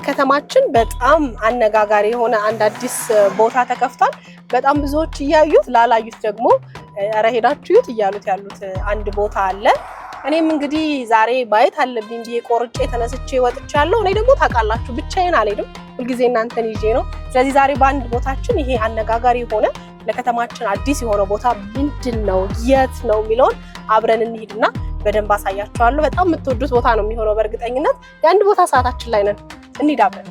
በከተማችን በጣም አነጋጋሪ የሆነ አንድ አዲስ ቦታ ተከፍቷል። በጣም ብዙዎች እያዩት ላላዩት ደግሞ ኧረ ሄዳችሁ እዩት እያሉት ያሉት አንድ ቦታ አለ። እኔም እንግዲህ ዛሬ ማየት አለብኝ ብዬ ቆርጬ ተነስቼ ወጥቻለሁ። እኔ ደግሞ ታውቃላችሁ ብቻዬን አልሄድም፣ ሁልጊዜ እናንተን ይዤ ነው። ስለዚህ ዛሬ በአንድ ቦታችን ይሄ አነጋጋሪ የሆነ ለከተማችን አዲስ የሆነ ቦታ ምንድነው የት ነው የሚለውን አብረን እንሂድና በደንብ አሳያችኋለሁ። በጣም የምትወዱት ቦታ ነው የሚሆነው በእርግጠኝነት። የአንድ ቦታ ሰዓታችን ላይ ነን። እንሂድ አብረን።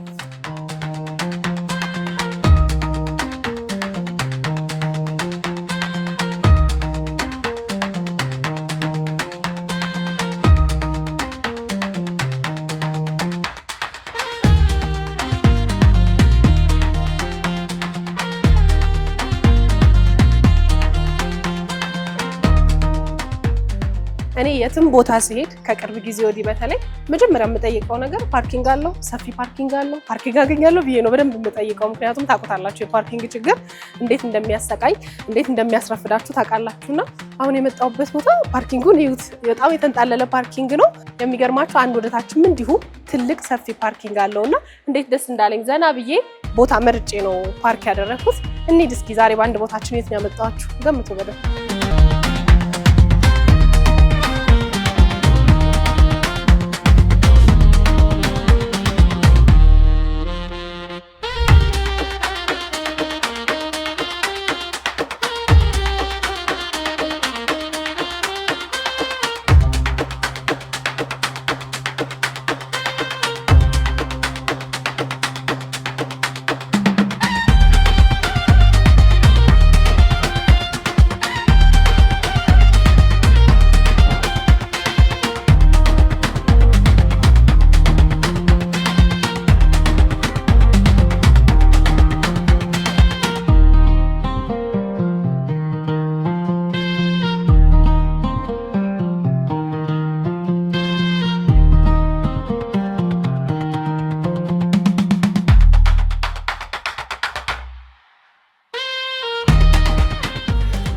እኔ የትም ቦታ ሲሄድ ከቅርብ ጊዜ ወዲህ በተለይ መጀመሪያ የምጠይቀው ነገር ፓርኪንግ አለው፣ ሰፊ ፓርኪንግ አለው፣ ፓርኪንግ አገኛለሁ ብዬ ነው በደንብ የምጠይቀው። ምክንያቱም ታውቁታላችሁ የፓርኪንግ ችግር እንዴት እንደሚያሰቃይ እንዴት እንደሚያስረፍዳችሁ ታውቃላችሁና አሁን የመጣሁበት ቦታ ፓርኪንጉን ይዩት። በጣም የተንጣለለ ፓርኪንግ ነው። የሚገርማችሁ አንድ ወደታችም እንዲሁ ትልቅ ሰፊ ፓርኪንግ አለውና እንዴት ደስ እንዳለኝ ዘና ብዬ ቦታ መርጬ ነው ፓርክ ያደረኩት። እንሂድ እስኪ ዛሬ በአንድ ቦታችን የት ነው ያመጣኋችሁ ገምቱ በደንብ።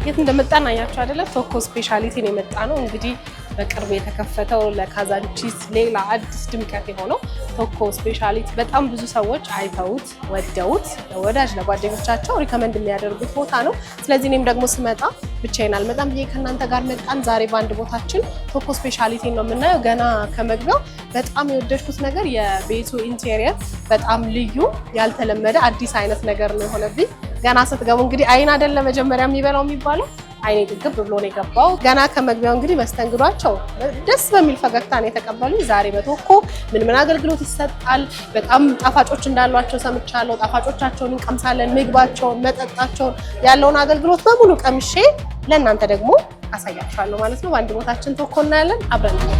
የት እንደመጣን አያችሁ አይደለ? ቶኮ ስፔሻሊቲ ነው የመጣ ነው። እንግዲህ በቅርብ የተከፈተው ለካዛንቺስ ሌላ አዲስ ድምቀት የሆነው ቶኮ ስፔሻሊቲ በጣም ብዙ ሰዎች አይተውት ወደውት ወዳጅ ለጓደኞቻቸው ሪከመንድ የሚያደርጉት ቦታ ነው። ስለዚህ እኔም ደግሞ ስመጣ ብቻዬን አልመጣም ብዬ ከእናንተ ጋር መጣን። ዛሬ በአንድ ቦታችን ቶኮ ስፔሻሊቲ ነው የምናየው። ገና ከመግቢያው በጣም የወደድኩት ነገር የቤቱ ኢንቴሪየር በጣም ልዩ ያልተለመደ አዲስ አይነት ነገር ነው የሆነብኝ። ገና ስትገቡ እንግዲህ አይን አይደለ መጀመሪያ የሚበላው የሚባለው አይኔ ጥግብ ብሎ ነው የገባው። ገና ከመግቢያው እንግዲህ መስተንግዷቸው ደስ በሚል ፈገግታ ነው የተቀበሉኝ። ዛሬ በቶኮ ምን አገልግሎት ይሰጣል፣ በጣም ጣፋጮች እንዳሏቸው ሰምቻለሁ። ጣፋጮቻቸውን እንቀምሳለን፣ ምግባቸውን፣ መጠጣቸውን ያለውን አገልግሎት በሙሉ ቀምሼ ለእናንተ ደግሞ አሳያችኋለሁ ማለት ነው። በአንድ ቦታችን ቶኮ እናያለን። አብረን ነው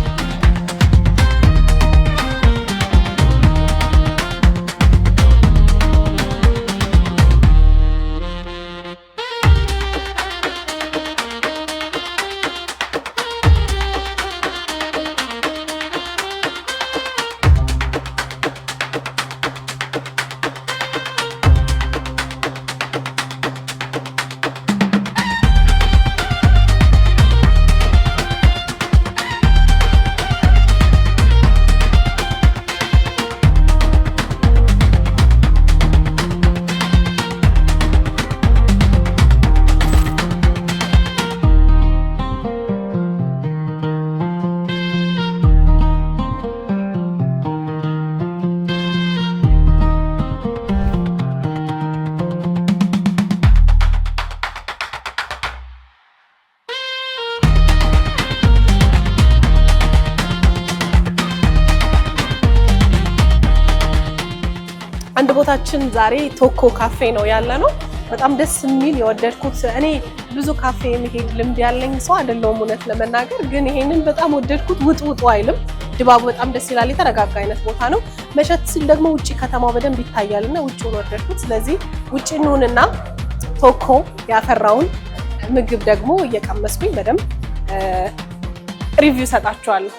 አንድ ቦታችን ዛሬ ቶኮ ካፌ ነው ያለ ነው። በጣም ደስ የሚል የወደድኩት እኔ ብዙ ካፌ የሚሄድ ልምድ ያለኝ ሰው አይደለሁም እውነት ለመናገር፣ ግን ይሄንን በጣም ወደድኩት። ውጡ አይልም፣ ድባቡ በጣም ደስ ይላል። የተረጋጋ አይነት ቦታ ነው። መሸት ሲል ደግሞ ውጪ ከተማው በደንብ ይታያልና ውጪውን ወደድኩት። ስለዚህ ውጪ እንሁንና ቶኮ ያፈራውን ምግብ ደግሞ እየቀመስኩኝ በደንብ ሪቪው ሰጣችኋለሁ።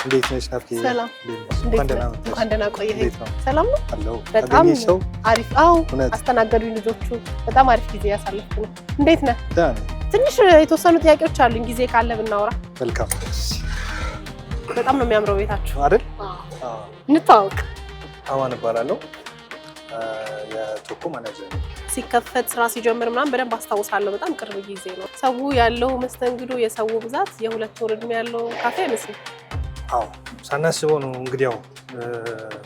እንዴት ነሽ ናፍቄ? ሰላም። እንኳን ደህና ቆየኸኝ። ሰላም ነው? አለው። በጣም አሪፍ። አዎ አስተናገዱኝ ልጆቹ። በጣም አሪፍ ጊዜ ያሳለፍኩ ነው። እንዴት ነህ? ትንሽ የተወሰኑ ጥያቄዎች አሉኝ፣ ጊዜ ካለ ብናወራ። መልካም። በጣም ነው የሚያምረው ቤታችሁ አይደል? እንተዋወቅ። አማን እባላለሁ፣ የቶኮ ማናጀር። ሲከፈት ስራ ሲጀምር ምናምን በደንብ አስታውሳለሁ። በጣም ቅርብ ጊዜ ነው። ሰው ያለው መስተንግዶ፣ የሰው ብዛት የ2 ወር ዕድሜ ያለው ካፌ አይመስልም። አዎ ሳናስበው ነው እንግዲህ ያው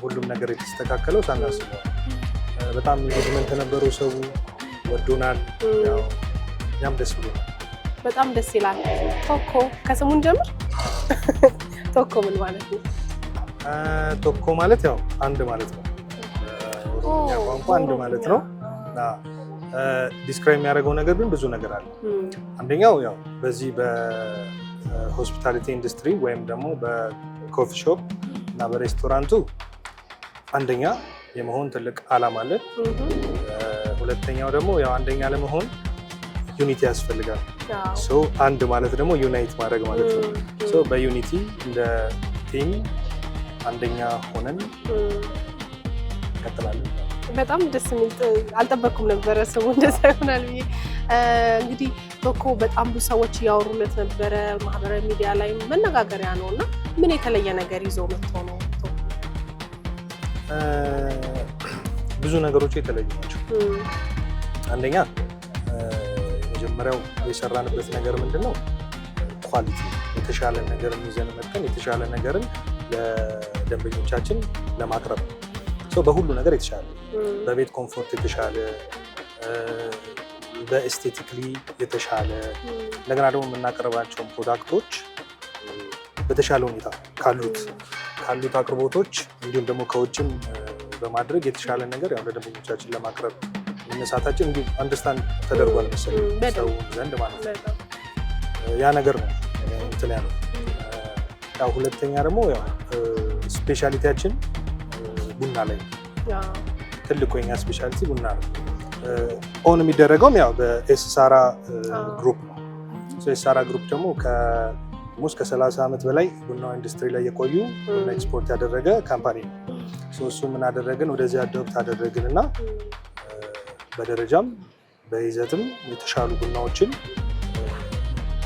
ሁሉም ነገር የተስተካከለው ሳናስበው። በጣም ኢንጌጅመንት ነበረው፣ ሰው ወዶናል። ያው ያም ደስ ብሎናል። በጣም ደስ ይላል። ቶኮ ከስሙን ጀምር። ቶኮ ምን ማለት ነው? ቶኮ ማለት ያው አንድ ማለት ነው። ኦሮምኛ ቋንቋ አንድ ማለት ነው። ዲስክራይብ የሚያደርገው ነገር ግን ብዙ ነገር አለ። አንደኛው ያው በዚህ በሆስፒታሊቲ ኢንዱስትሪ ወይም ደግሞ በኮፊ ሾፕ እና በሬስቶራንቱ አንደኛ የመሆን ትልቅ ዓላማ አለን። ሁለተኛው ደግሞ ያው አንደኛ ለመሆን ዩኒቲ ያስፈልጋል። አንድ ማለት ደግሞ ዩናይት ማድረግ ማለት ነው። በዩኒቲ እንደ ቲም አንደኛ ሆነን እንቀጥላለን። በጣም ደስ የሚል አልጠበኩም ነበረ ስሙ እንደዛ ይሆናል ብዬ። እንግዲህ ቶኮ በጣም ብዙ ሰዎች እያወሩለት ነበረ፣ ማህበራዊ ሚዲያ ላይ መነጋገሪያ ነው እና ምን የተለየ ነገር ይዞ መጥቶ ነው? ብዙ ነገሮች የተለዩ ናቸው። አንደኛ የመጀመሪያው የሰራንበት ነገር ምንድን ነው? ኳሊቲ፣ የተሻለ ነገር ይዘን መጥተን የተሻለ ነገርን ለደንበኞቻችን ለማቅረብ በሁሉ ነገር የተሻለ፣ በቤት ኮምፎርት የተሻለ፣ በኤስቴቲክሊ የተሻለ፣ እንደገና ደግሞ የምናቀርባቸውን ፕሮዳክቶች በተሻለ ሁኔታ ካሉት አቅርቦቶች እንዲሁም ደግሞ ከውጭም በማድረግ የተሻለ ነገር ያው ለደንበኞቻችን ለማቅረብ መነሳታችን እንዲሁ አንደርስታንድ ተደርጓል መሰለኝ ሰው ዘንድ ማለት ነው። ያ ነገር ነው እንትን ያለው። ያው ሁለተኛ ደግሞ ያው ስፔሻሊቲያችን ቡና ላይ ትልቁ የኛ ስፔሻሊቲ ቡና ነው። ኦን የሚደረገውም ያው በኤስሳራ ግሩፕ ነው። ኤስሳራ ግሩፕ ደግሞ ከ30 ዓመት በላይ ቡናው ኢንዱስትሪ ላይ የቆዩ ቡና ኤክስፖርት ያደረገ ካምፓኒ ነው። እሱ ምን አደረግን? ወደዚህ አዶፕት አደረግን እና በደረጃም በይዘትም የተሻሉ ቡናዎችን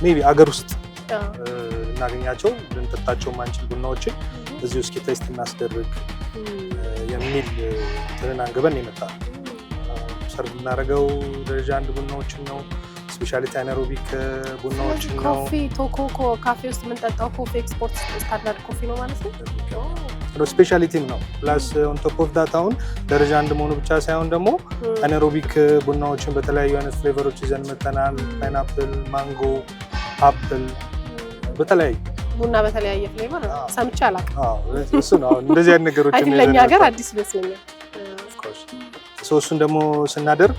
ሜይ ቢ አገር ውስጥ ልናገኛቸው ልንጠጣቸው ማንችል ቡናዎችን እዚህ ውስጥ ቴስት እናስደርግ የሚል እንትንን አንግበን የመጣ ሰርቭ የምናደርገው ደረጃ 1 ቡናዎችን ነው። ስፔሻሊቲ አናሮቢክ ቡናዎችን ነው። ቶኮ ካፌ ውስጥ የምንጠጣው ኮፊ ኤክስፖርት ስታንዳርድ ኮፊ ነው ማለት ነው። ስፔሻሊቲም ነው። ፕላስ ኦን ቶፕ ኦፍ ዳት አሁን ደረጃ 1 መሆኑ ብቻ ሳይሆን ደግሞ አናሮቢክ ቡናዎችን በተለያዩ አይነት ፍሌቨሮች ይዘን መጥተናል። ፓይናፕል፣ ማንጎ፣ አፕል በተለያዩ ቡና በተለያየ ፍሌቨር ሰምቼ አላውቅም። እሱ ነው አሁን እንደዚህ አይነት ነገሮች አይደል ለኛ ሀገር አዲስ ይመስለኛል። እሱን ደግሞ ስናደርግ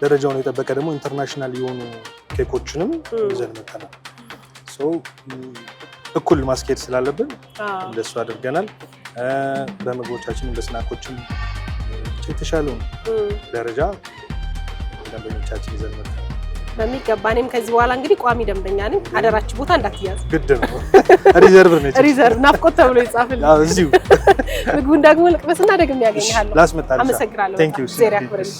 ደረጃውን የጠበቀ ደግሞ ኢንተርናሽናል የሆኑ ኬኮችንም ይዘን መጥተናል። እኩል ማስኬድ ስላለብን እንደሱ አድርገናል። በምግቦቻችንም በስናኮችም የተሻለውን ደረጃ ደንበኞቻችን ይዘን መጥተናል። በሚገባ እኔም ከዚህ በኋላ እንግዲህ ቋሚ ደንበኛ ነኝ። አደራችሁ ቦታ እንዳትያዝ ግድ ነው። ሪዘርቭ ነች። ሪዘርቭ ናፍቆት ተብሎ ይጻፍልኝ። እዚሁ ምግቡን ደግሞ ልቅመስና ደግሜ ያገኛለሁ። ላስመጣልሽ። አመሰግናለሁ። ቴንክ ዩ። ዜር ያክብርልኝ።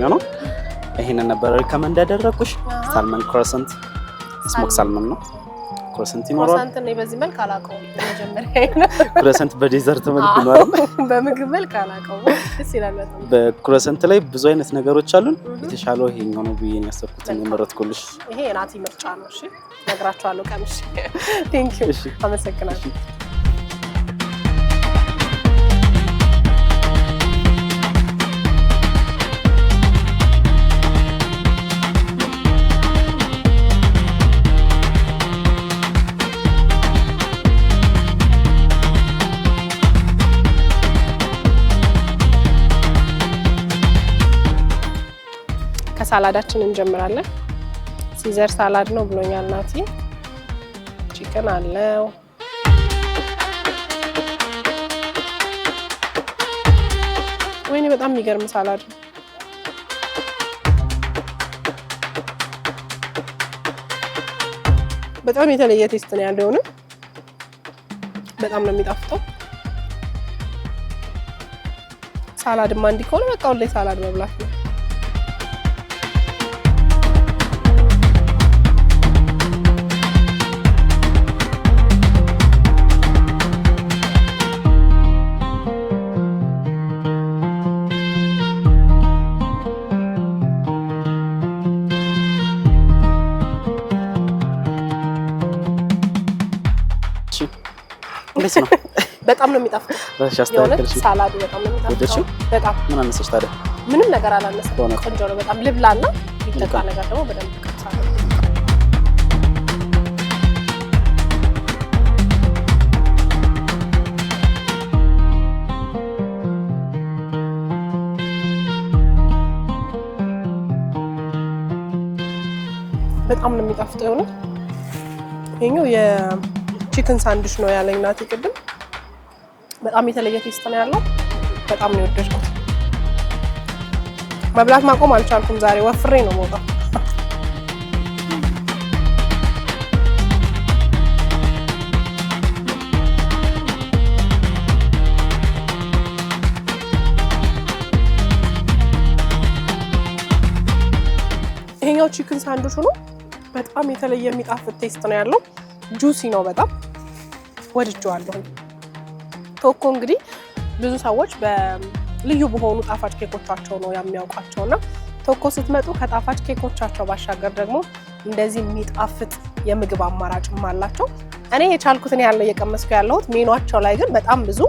ነው። ይሄንን ነበር ሪከመንድ ያደረኩሽ። ሳልመን ክሮሰንት ስሞክ ሳልመን ነው። ክሮሰንት ይኖራል። ክሮሰንት ነው በዚህ መልክ አላውቀውም። መጀመሪያ ነው ክሮሰንት በዴዘርት መልክ ነው። በምግብ መልክ አላውቀውም። ደስ ይላል በጣም። በክሮሰንት ላይ ብዙ አይነት ነገሮች አሉን። የተሻለው ይሄኛው ነው ብዬ ያሰብኩት የመረጥኩልሽ። ይሄ የናቲ ምርጫ ነው። እሺ ነግራችኋለሁ። ቀምሽ ቴንክ ዩ። አመሰግናለሁ። ከሳላዳችን እንጀምራለን። ሲዘር ሳላድ ነው ብሎኛል ናቲ። ቺክን አለው። ወይኔ በጣም የሚገርም ሳላድ ነው። በጣም የተለየ ቴስት ነው ያለው ነው። በጣም ነው የሚጣፍጠው። ሳላድማ እንዲህ ከሆነ በቃ ሁሌ ሳላድ መብላት ነው። በጣም ነው የሚጣፍጠው። ሳላዱ በጣም ነው የሚጣፍጠው። በጣም ምን አነሰሽ ታዲያ? ምንም ነገር አላነሰም። ቆንጆ ነው በጣም። ልብላና ይጠጣ ነገር ደግሞ በደንብ ቀምሳለሁ። በጣም ነው የሚጣፍጠው የሆነ ይሄኛው የቺክን ሳንድዊች ነው ያለኝ ናቲ ቅድም። በጣም የተለየ ቴስት ነው ያለው። በጣም ነው የወደድኩት። መብላት ማቆም አልቻልኩም ዛሬ ወፍሬ ነው የምወጣው። ይሄኛው ቺክን ሳንድዊች ነው። በጣም የተለየ የሚጣፍጥ ቴስት ነው ያለው። ጁሲ ነው በጣም ወድጄዋለሁ። ቶኮ እንግዲህ ብዙ ሰዎች በልዩ በሆኑ ጣፋጭ ኬኮቻቸው ነው የሚያውቋቸውና ቶኮ ስትመጡ ከጣፋጭ ኬኮቻቸው ባሻገር ደግሞ እንደዚህ የሚጣፍጥ የምግብ አማራጭም አላቸው። እኔ የቻልኩትን ያለው እየቀመስኩ ያለሁት። ሜኗቸው ላይ ግን በጣም ብዙ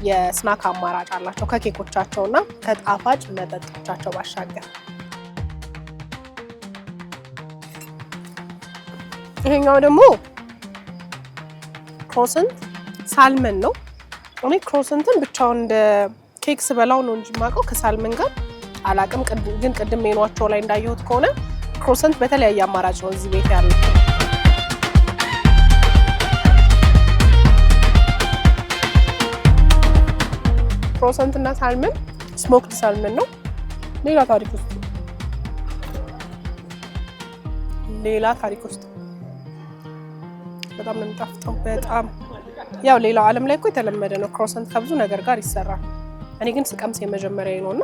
የስናክ አማራጭ አላቸው ከኬኮቻቸውና ከጣፋጭ መጠጦቻቸው ባሻገር። ይሄኛው ደግሞ ክሮሰንት ሳልመን ነው። እኔ ክሮሰንትን ብቻውን እንደ ኬክ ስበላው ነው እንጂ የማውቀው ከሳልመን ጋር አላቅም። ግን ቅድም ሜኗቸው ላይ እንዳየሁት ከሆነ ክሮሰንት በተለያየ አማራጭ ነው እዚህ ቤት ያለው። ክሮሰንት እና ሳልመን ስሞክድ ሳልመን ነው። ሌላ ታሪክ ውስጥ በጣም ነው የሚጣፍጠው። በጣም ያው ሌላው ዓለም ላይ እኮ የተለመደ ነው ክሮሰንት ከብዙ ነገር ጋር ይሰራል። እኔ ግን ስቀምስ የመጀመሪያ ነውና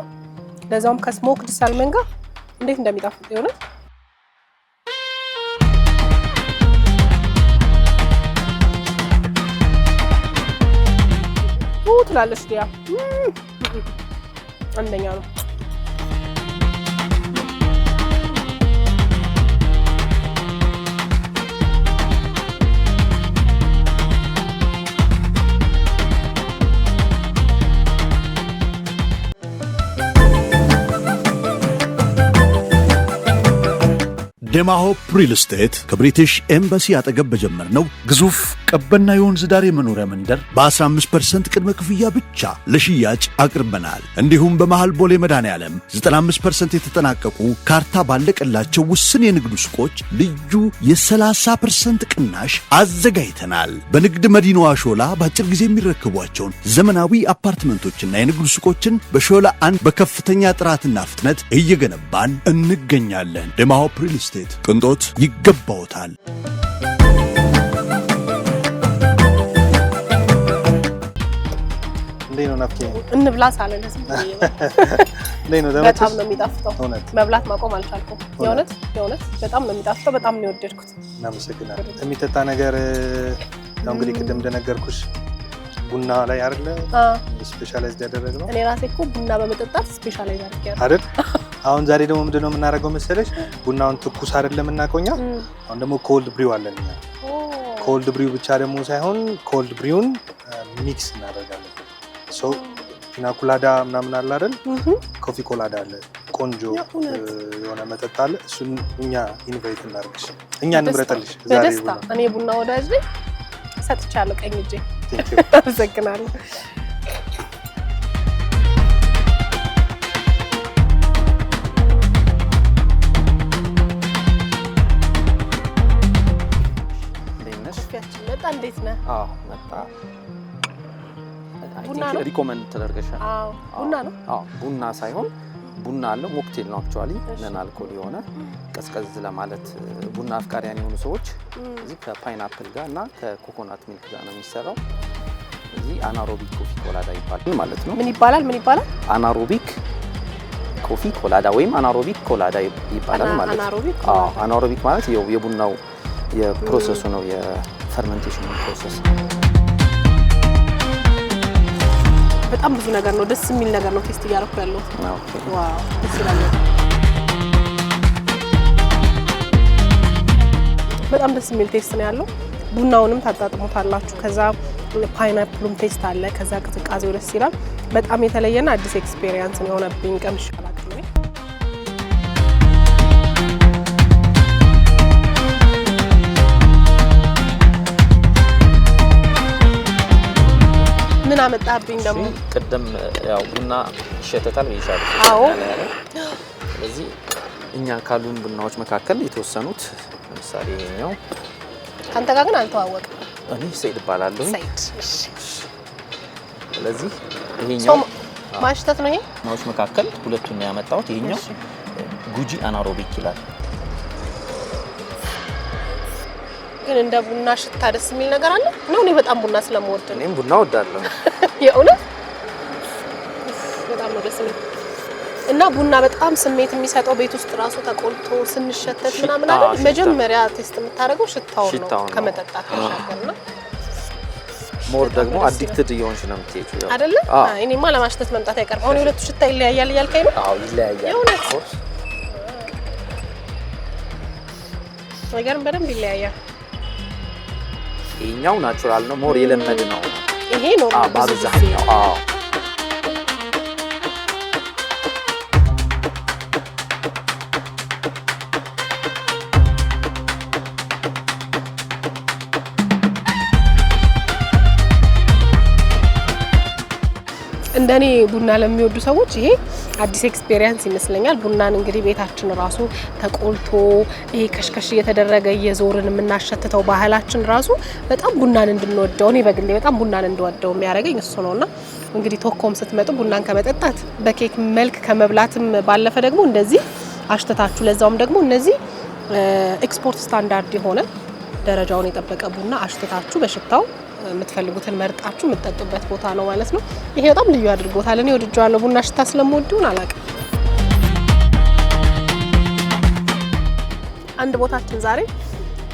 ለዛውም ከስሞክድ ሳልመን ጋር እንዴት እንደሚጣፍጥ ይሆናል። ትላለች ዲያ አንደኛ ነው። ዴማሆፕ ሪል ስቴት ከብሪቲሽ ኤምባሲ አጠገብ በጀመርነው ግዙፍ ቀበና የወንዝ ዳር የመኖሪያ መንደር በ15% ቅድመ ክፍያ ብቻ ለሽያጭ አቅርበናል። እንዲሁም በመሃል ቦሌ መድኃኔዓለም 95% የተጠናቀቁ ካርታ ባለቀላቸው ውስን የንግድ ሱቆች ልዩ የ30% ቅናሽ አዘጋጅተናል። በንግድ መዲናዋ ሾላ በአጭር ጊዜ የሚረከቧቸውን ዘመናዊ አፓርትመንቶችና የንግድ ሱቆችን በሾላ አንድ በከፍተኛ ጥራትና ፍጥነት እየገነባን እንገኛለን። ዴማሆፕ ሪል ስቴት ቅንጦት ይገባዎታል። እንዴት ነው ናፍቄ? እንብላ ሳለ ለዚህ ነው በጣም ነው የሚጣፍጠው። መብላት ማቆም አልቻልኩም። የእውነት በጣም ነው የሚጣፍጠው። በጣም ነው የወደድኩት። እናመሰግናለን። የሚጠጣ ነገር ያው እንግዲህ ቅድም እንደነገርኩሽ ቡና ላይ አይደለ ስፔሻላይዝድ ያደረግነው። እኔ ራሴ እኮ ቡና በመጠጣት ስፔሻላይዝ አድርጌያለሁ አይደል? አሁን ዛሬ ደግሞ ምንድነው የምናደርገው መሰለሽ? ቡናውን ትኩስ አይደለም እናቆኛ። አሁን ደግሞ ኮልድ ብሪው አለን እኛ። ኮልድ ብሪው ብቻ ደግሞ ሳይሆን ኮልድ ብሪውን ሚክስ እናደርጋለን። ሶ ፒና ኮላዳ ምናምን አለ አይደል? ኮፊ ኮላዳ አለ። ቆንጆ የሆነ መጠጥ አለ። እሱን እኛ ኢንቫይት እናደርግሽ፣ እኛ እንምረጥልሽ ዛሬ። በደስታ እኔ ቡና ወዳጅ ነኝ። ሰጥቻለሁ ቀኝ እጄ። አመሰግናለሁ። መጣ። እንዴት ነህ? መጣ። ቡና ነው ሪኮመንድ ተደርገሻል? ቡና ነው። ቡና ሳይሆን ቡና አለው ሞክቴል ነው አክቹአሊ ነን አልኮል የሆነ ቀዝቀዝ ለማለት ቡና አፍቃሪያን የሆኑ ሰዎች እዚህ ከፓይናፕል ጋር እና ከኮኮናት ሚልክ ጋር ነው የሚሰራው። እዚህ አናሮቢክ ኮፊ ኮላዳ ይባላል ማለት ነው። ምን ይባላል? አናሮቢክ ኮፊ ኮላዳ ወይም አናሮቢክ ኮላዳ ይባላል ማለት ነው። አናሮቢክ ማለት የቡናው የፕሮሰሱ ነው፣ የፈርመንቴሽን ፕሮሰስ። በጣም ብዙ ነገር ነው፣ ደስ የሚል ነገር ነው ቴስት እያደረኩ ያለው። ዋው ደስ ይላል። በጣም ደስ የሚል ቴስት ነው ያለው። ቡናውንም ታጣጥሙታላችሁ። ከዛ ፓይናፕሉም ቴስት አለ። ከዛ ቅዝቃዜው ደስ ይላል። በጣም የተለየና አዲስ ኤክስፒሪየንስ ነው የሆነብኝ። ቀምሽ አላችሁ ነው። ምን አመጣብኝ ደግሞ? ቅድም ያው ቡና ይሸተታል ይሻላል። አዎ። ስለዚህ እኛ ካሉን ቡናዎች መካከል የተወሰኑት ለምሳሌ ይሄኛው። ካንተ ጋር ግን አልተዋወቅም። እኔ ሰይድ እባላለሁ። ሰይድ። ስለዚህ ይሄኛው ማሽተት ነው። ይሄ ቡናዎች መካከል ሁለቱን ነው ያመጣሁት። ይሄኛው ጉጂ አናሮቢክ ይላል። ግን እንደ ቡና ሽታ ደስ የሚል ነገር አለ ነው። እኔ በጣም ቡና ስለምወድ ነው። እኔም ቡና እወዳለሁ። የእውነት በጣም ነው ደስ የሚል እና ቡና በጣም ስሜት የሚሰጠው ቤት ውስጥ ራሱ ተቆልቶ ስንሸተት ምናምን አይደል? መጀመሪያ ቴስት የምታደርገው ሽታው ነው ከመጠጣት ተሻገርና ሞር ደግሞ አዲክትድ እየሆንሽ ነው የምትሄጂው አይደል? እኔማ ለማሽተት መምጣት አይቀርም። አሁን የሁለቱ ሽታ ይለያያል እያልከኝ ነው? አዎ ይለያያል። የእውነት ነገርም በደንብ ይለያያል። ይሄኛው ናቹራል ነው፣ ሞር የለመድ ነው። ይሄ ነው በአብዛኛው። አዎ እንደኔ ቡና ለሚወዱ ሰዎች ይሄ አዲስ ኤክስፒሪየንስ ይመስለኛል። ቡናን እንግዲህ ቤታችን ራሱ ተቆልቶ ይሄ ከሽከሽ እየተደረገ እየዞርን የምናሸትተው ባህላችን ራሱ በጣም ቡናን እንድንወደው እኔ በግሌ በጣም ቡናን እንድወደው የሚያደርገኝ እሱ ነውና እንግዲህ ቶኮም ስትመጡ ቡናን ከመጠጣት በኬክ መልክ ከመብላትም ባለፈ ደግሞ እንደዚህ አሽተታችሁ ለዛውም ደግሞ እነዚህ ኤክስፖርት ስታንዳርድ የሆነ ደረጃውን የጠበቀ ቡና አሽተታችሁ በሽታው የምትፈልጉትን መርጣችሁ የምትጠጡበት ቦታ ነው ማለት ነው። ይሄ በጣም ልዩ አድርጎታል። እኔ ወድጄዋለሁ። ቡና ሽታ ስለምወድውን አላውቅም። አንድ ቦታችን ዛሬ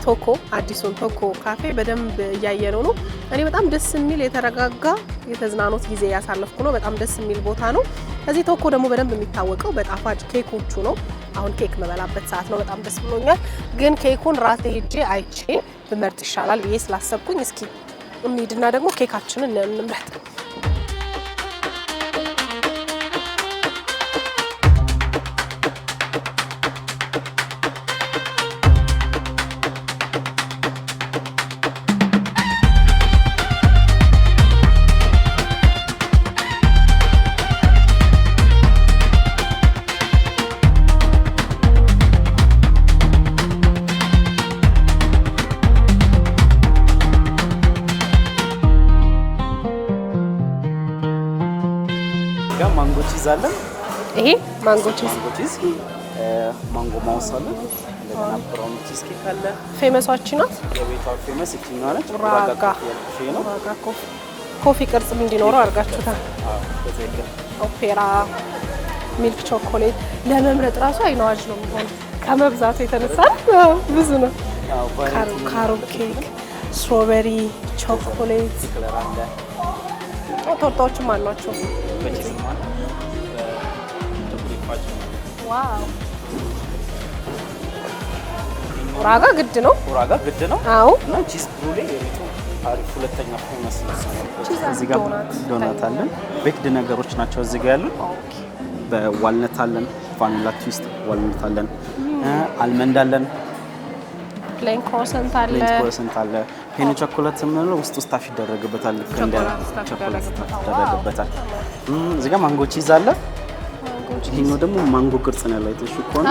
ቶኮ አዲሱን ቶኮ ካፌ በደንብ እያየነው ነው። እኔ በጣም ደስ የሚል የተረጋጋ የተዝናኖት ጊዜ ያሳለፍኩ ነው። በጣም ደስ የሚል ቦታ ነው። እዚህ ቶኮ ደግሞ በደንብ የሚታወቀው በጣፋጭ ኬኮቹ ነው። አሁን ኬክ መበላበት ሰዓት ነው። በጣም ደስ ብሎኛል። ግን ኬኩን ራሴ ሄጄ አይቼ ብመርጥ ይሻላል ብዬ ስላሰብኩኝ እስኪ እንሂድና ደግሞ ኬካችንን እንምረጥ። ማንጎ ቺዝ አለ። ይሄ ማንጎ ቺዝ ማንጎ ማውስ አለ። እንደገና ብራውን ቺዝ ኬክ አለ። ፌመሷች ናት። የቤቷ ፌመስ እቺኛዋ ነች። ራጋ ኮፊ ቅርጽ እንዲኖረው አድርጋችሁታል። በትክክል ኦፔራ ሚልክ ቾኮሌት ለመምረጥ ራሱ አይነዋጅ ነው የሚሆነው ከመብዛቱ የተነሳ ብዙ ነው። ካሮት ኬክ፣ ስትሮቤሪ፣ ቾኮሌት ቶርታዎችም አሏቸው። ዋው ራጋ ግድ ነው። ራጋ ግድ ነው። አዎ እና ቺዝ ብሩሌ የቤቱ አሪፍ ሁለተኛ ፌመስ ነው። እዚህ ጋር ዶናት አለን። ቤክድ ነገሮች ናቸው እዚህ ጋር ያሉት። በዋልነት አለን፣ ቫኒላ ትዊስት ዋልነት አለን፣ አልመንድ አለን፣ ፕሌን ክሮሰንት አለ፣ ፔኒ ቾኮሌት ምንለው ውስጥ ታፍ ይደረግበታል። ቾኮሌት ይደረግበታል። እዚህ ጋር ማንጎ ቺዝ አለ። ይሄኛው ደግሞ ማንጎ ቅርጽ ነው ያለው። አይተሽ ከሆነ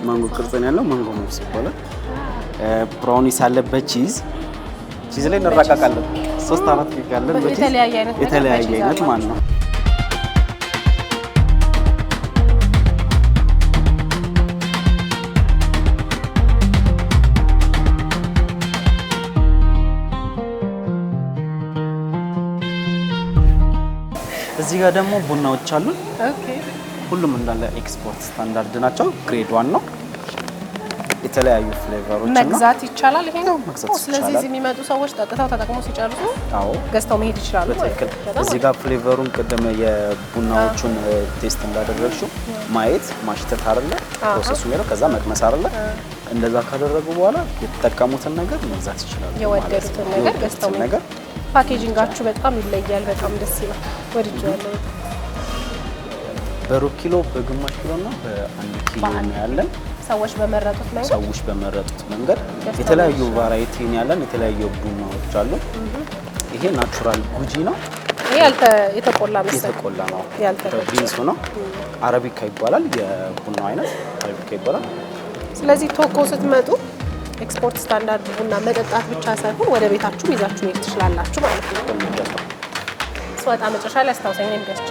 ማንጎ ቅርጽ ነው ያለው። ማንጎ ሙስ ይባላል። ብራውኒስ አለ በቺዝ ቺዝ ላይ እንረቃቃለን። 3-4 ኬክ አለን በቺዝ የተለያየ አይነት ማለት ነው። እዚህ ጋር ደግሞ ቡናዎች አሉ። ኦኬ ሁሉም እንዳለ ኤክስፖርት ስታንዳርድ ናቸው። ግሬድ 1 ነው። የተለያዩ ፍሌቨሮች ነው። መግዛት ይቻላል ይሄ ነው። መግዛት ይቻላል። ስለዚህ እዚህ የሚመጡ ሰዎች ጠጥተው ተጠቅመው ሲጨርሱ ገዝተው መሄድ ይችላሉ። በትክክል እዚህ ጋር ፍሌቨሩን ቅድም የቡናዎቹን ቴስት እንዳደረግሽው ማየት ማሽተት አይደለ ፕሮሰሱ ነው። ከዛ መቅመስ አይደለ እንደዛ ካደረጉ በኋላ የተጠቀሙትን ነገር መግዛት ይችላሉ። የወደዱትን ነገር ገዝተው ነገር ፓኬጂንጋችሁ በጣም ይለያል። በጣም ደስ ይላል። ወድጄዋለሁ። በሩብ ኪሎ በግማሽ ኪሎ እና በ1 ኪሎ ነው ያለን። ሰዎች በመረጡት መንገድ የተለያዩ ቫራይቲ ያለን የተለያዩ ቡናዎች አሉ። ይሄ ናቹራል ጉጂ ነው። ይሄ የተቆላ ነው። ቢንሱ ነው። አረቢካ ይባላል። የቡናው አይነት አረቢካ ይባላል። ስለዚህ ቶኮ ስትመጡ ኤክስፖርት ስታንዳርድ ቡና መጠጣት ብቻ ሳይሆን ወደ ቤታችሁ ይዛችሁ መሄድ ትችላላችሁ ማለት ነው። ስወጣ መጨረሻ ላይ አስታውሰኝ ነው ገዝቼ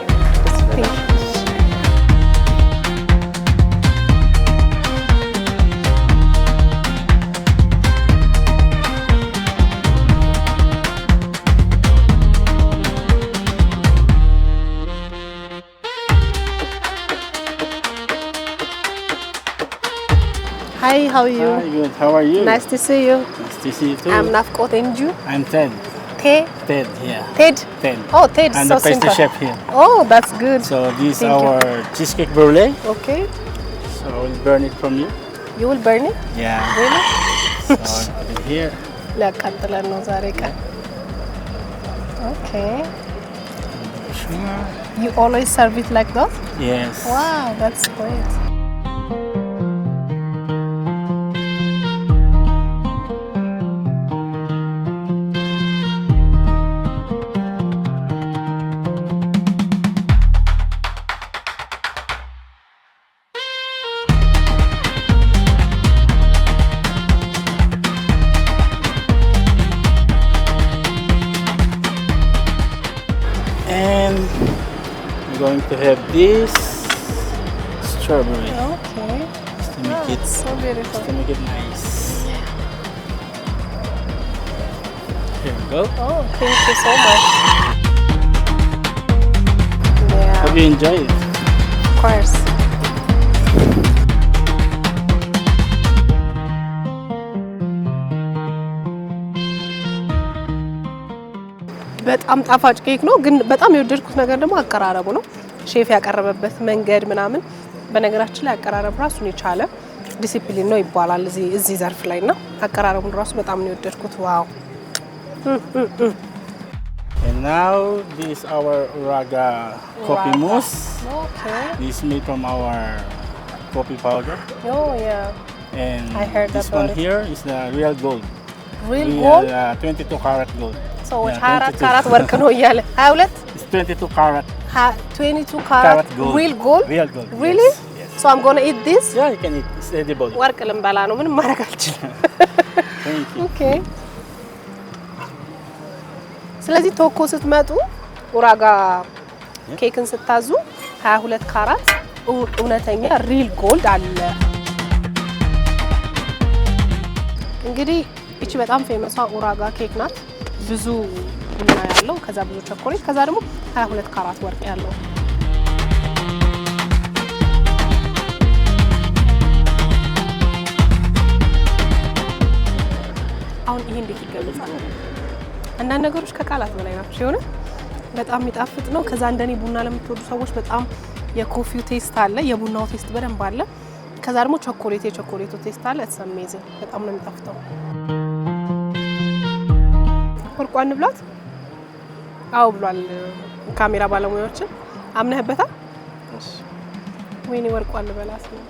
Hi, how are you? Hi, good. How are you? Nice to see you. Nice to see you too. I'm Nafkot and you? I'm Ted. Ted, yeah. Ted? Ted. Oh, Ted. I'm so the pastry chef here. Oh, that's good. So this is Thank our cheesecake brulee. Okay. So I will burn it from you. You will burn it? Yeah. Really? So I'll put it here. ሊያቃጥለን ነው ዛሬ ቀን። Okay. Sure. You always serve it like that? Yes. Wow, that's great. And we're going to have this strawberry. Okay. Just to make it So beautiful. to make it nice. Here we go. Oh, thank you so much. Yeah, Hope you enjoy it. of course. በጣም ጣፋጭ ኬክ ነው። ግን በጣም የወደድኩት ነገር ደግሞ አቀራረቡ ነው። ሼፍ ያቀረበበት መንገድ ምናምን በነገራችን ላይ አቀራረቡ ራሱን የቻለ ዲሲፕሊን ነው ይባላል እዚህ ዘርፍ ላይና አቀራረቡን ራሱ በጣም ነው የወደድኩት። ዋው! And now this is our Uraga coffee mousse. Okay. This is made from our coffee powder. Oh yeah. And I heard this about one it. here is the real gold. Real gold? 22 karat gold. ሰዎች Yeah, 24 ካራት ወርቅ ነው እያለ 22 It's 22 karat. 22 ካራት gold. real gold? Real gold. Really? Yes, yes. So I'm going to eat this? Yeah, you can eat. It's edible. ወርቅ ልንበላ ነው። ምንም ማድረግ አልችልም። Thank you. ኦኬ። ስለዚህ ቶኮ ስትመጡ ኡራጋ ኬክን ስታዙ 22 ካራት እውነተኛ ሪል ጎልድ አለ። እንግዲህ እቺ በጣም ፌመሷ ኡራጋ ኬክ ናት። ብዙ ቡና ያለው ከዛ ብዙ ቸኮሌት ከዛ ደግሞ 22 ካራት ወርቅ ያለው። አሁን ይሄ እንዴት ይገለጻል? አንዳንድ ነገሮች ከቃላት በላይ ናቸው። የሆነ በጣም የሚጣፍጥ ነው። ከዛ እንደኔ ቡና ለምትወዱ ሰዎች በጣም የኮፊው ቴስት አለ፣ የቡናው ቴስት በደንብ አለ። ከዛ ደግሞ የቾኮሌቱ ቴስት አለ። ኢትስ አሜዚንግ። በጣም ነው የሚጣፍጠው። ወርቋን ብላት አው ብሏል ካሜራ ባለሙያዎችን አምነህበታል? እሺ ወይኔ ወርቋን በላስ ነው።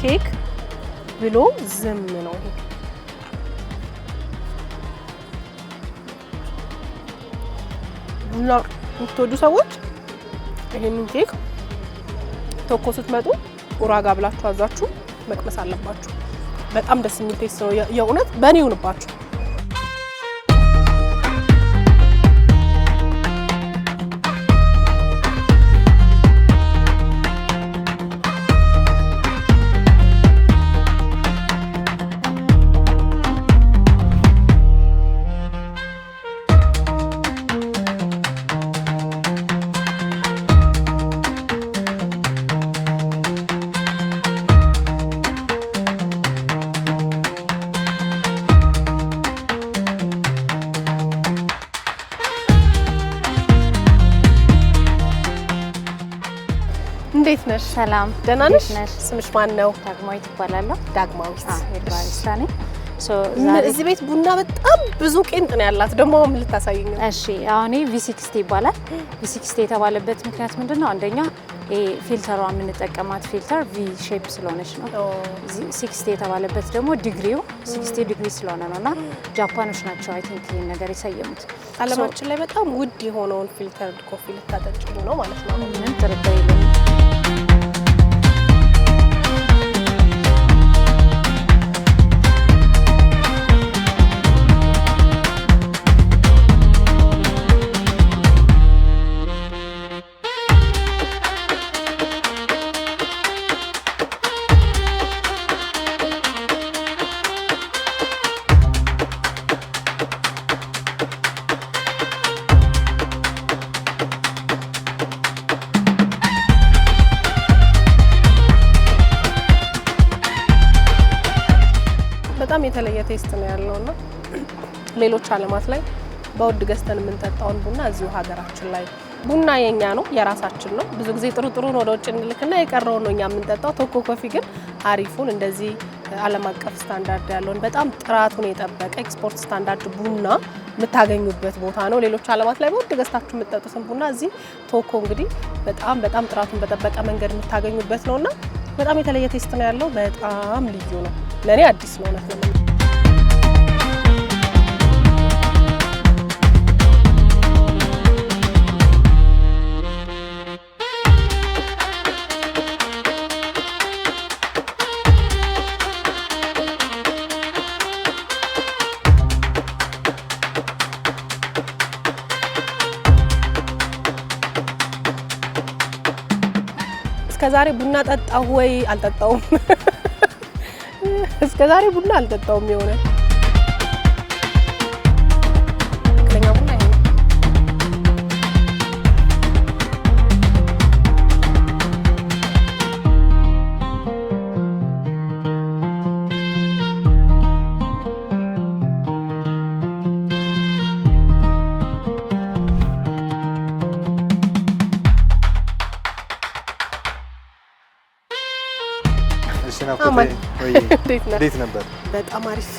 ኬክ ብሎ ዝም ነው። ቡና የምትወዱ ሰዎች ይሄንን ኬክ ቶኮ ስትመጡ ኡራጋ ብላችሁ አዛችሁ መቅመስ አለባችሁ። በጣም ደስ የሚል ቴስት ነው የእውነት በእኔ ይሁንባችሁ። እንዴት ነሽ? ሰላም ደህና ነሽ? ስምሽ ማን ነው? ዳግማዊት እባላለሁ። ዳግማዊት ባሪስታ ነኝ። እዚህ ቤት ቡና በጣም ብዙ ቄንጥ ነው ያላት። ደግሞ ምን ልታሳይኝ ነው? እሺ አሁን V60 ይባላል። V60 የተባለበት ምክንያት ምንድነው? አንደኛ ፊልተሯ የምንጠቀማት ፊልተር V ሼፕ ስለሆነች ነው። 60 የተባለበት ደግሞ ዲግሪው 60 ዲግሪ ስለሆነ ነውና ጃፓኖች ናቸው አይ ቲንክ ይሄን ነገር የሰየሙት። ዓለማችን ላይ በጣም ውድ የሆነውን ፊልተር ኮፊ ልታጠጪው ነው ማለት ነው። ምንም ጥርጥር የለውም። በጣም የተለየ ቴስት ነው ያለውና ሌሎች ዓለማት ላይ በውድ ገዝተን የምንጠጣውን ቡና እዚሁ ሀገራችን ላይ ቡና የኛ ነው የራሳችን ነው። ብዙ ጊዜ ጥሩ ነው ወደ ውጭ እንልክና የቀረውን ነው እኛ የምንጠጣው። ቶኮ ኮፊ ግን አሪፉን እንደዚህ ዓለም አቀፍ ስታንዳርድ ያለውን በጣም ጥራቱን የጠበቀ ኤክስፖርት ስታንዳርድ ቡና የምታገኙበት ቦታ ነው። ሌሎች ዓለማት ላይ በውድ ገዝታችሁ የምትጠጡትን ቡና እዚህ ቶኮ እንግዲህ በጣም ጥራቱን በጠበቀ መንገድ የምታገኙበት ነውና በጣም የተለየ ቴስት ነው ያለው። በጣም ልዩ ነው። ለኔ አዲስ ነው ማለት ነው። እስከዛሬ ቡና ጠጣሁ ወይ አልጠጣውም? እስከዛሬ ቡና አልጠጣውም። የሆነ ትክክለኛ ቡና ይሄ ነው። እንዴት ነበር? በጣም አሪፍ፣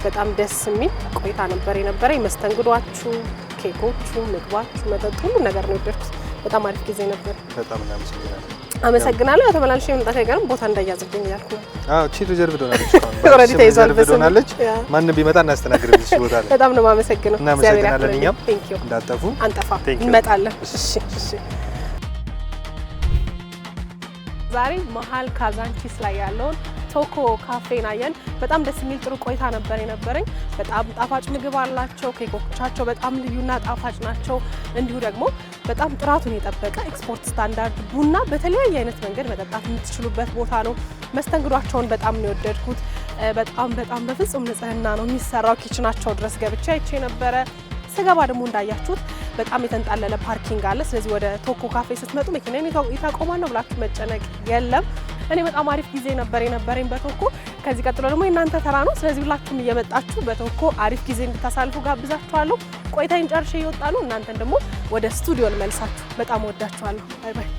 በጣም ደስ የሚል ቆይታ ነበር የነበረኝ። መስተንግዷችሁ፣ ኬኮቹ፣ ምግባችሁ፣ መጠጡ ሁሉ ነገር ነው የወደድኩት። በጣም አሪፍ ጊዜ ነበር። በጣም እናመሰግናለን። አመሰግናለሁ። ተመላልሼ መምጣት አይቀርም ቦታ እንዳያዝብኝ እያልኩ ነው። አዎ እቺ ሪዘርቭ ዶናለች። ኦሬዲ ተይዟል። ዶናለች። ማንም ቢመጣ እናስተናግድም እዚህ ቦታ ላይ። በጣም ነው የማመሰግነው። እናመሰግናለን። እኛም ቴንክ ዩ። እንዳጠፉ አንጠፋ እንመጣለን። እሺ። ዛሬ መሀል ካዛንቺስ ላይ ያለውን ቶኮ ካፌን አየን። በጣም ደስ የሚል ጥሩ ቆይታ ነበር የነበረኝ። በጣም ጣፋጭ ምግብ አላቸው። ኬኮቻቸው በጣም ልዩና ጣፋጭ ናቸው። እንዲሁ ደግሞ በጣም ጥራቱን የጠበቀ ኤክስፖርት ስታንዳርድ ቡና በተለያየ አይነት መንገድ መጠጣት የምትችሉበት ቦታ ነው። መስተንግዷቸውን በጣም ነው የወደድኩት። በጣም በፍጹም ንጽህና ነው የሚሰራው። ኪችናቸው ድረስ ገብቼ አይቼ ነበረ። ስገባ ደግሞ እንዳያችሁት በጣም የተንጣለለ ፓርኪንግ አለ። ስለዚህ ወደ ቶኮ ካፌ ስትመጡ መኪናን ይታቆማል ብላችሁ መጨነቅ የለም። እኔ በጣም አሪፍ ጊዜ ነበር የነበረኝ በቶኮ። ከዚህ ቀጥሎ ደግሞ የእናንተ ተራ ነው። ስለዚህ ሁላችሁም እየመጣችሁ በቶኮ አሪፍ ጊዜ እንድታሳልፉ ጋብዛችኋለሁ። ቆይታዬን ጨርሼ እየወጣ ነው። እናንተን ደግሞ ወደ ስቱዲዮ ልመልሳችሁ። በጣም ወዳችኋለሁ። ባይ ባይ።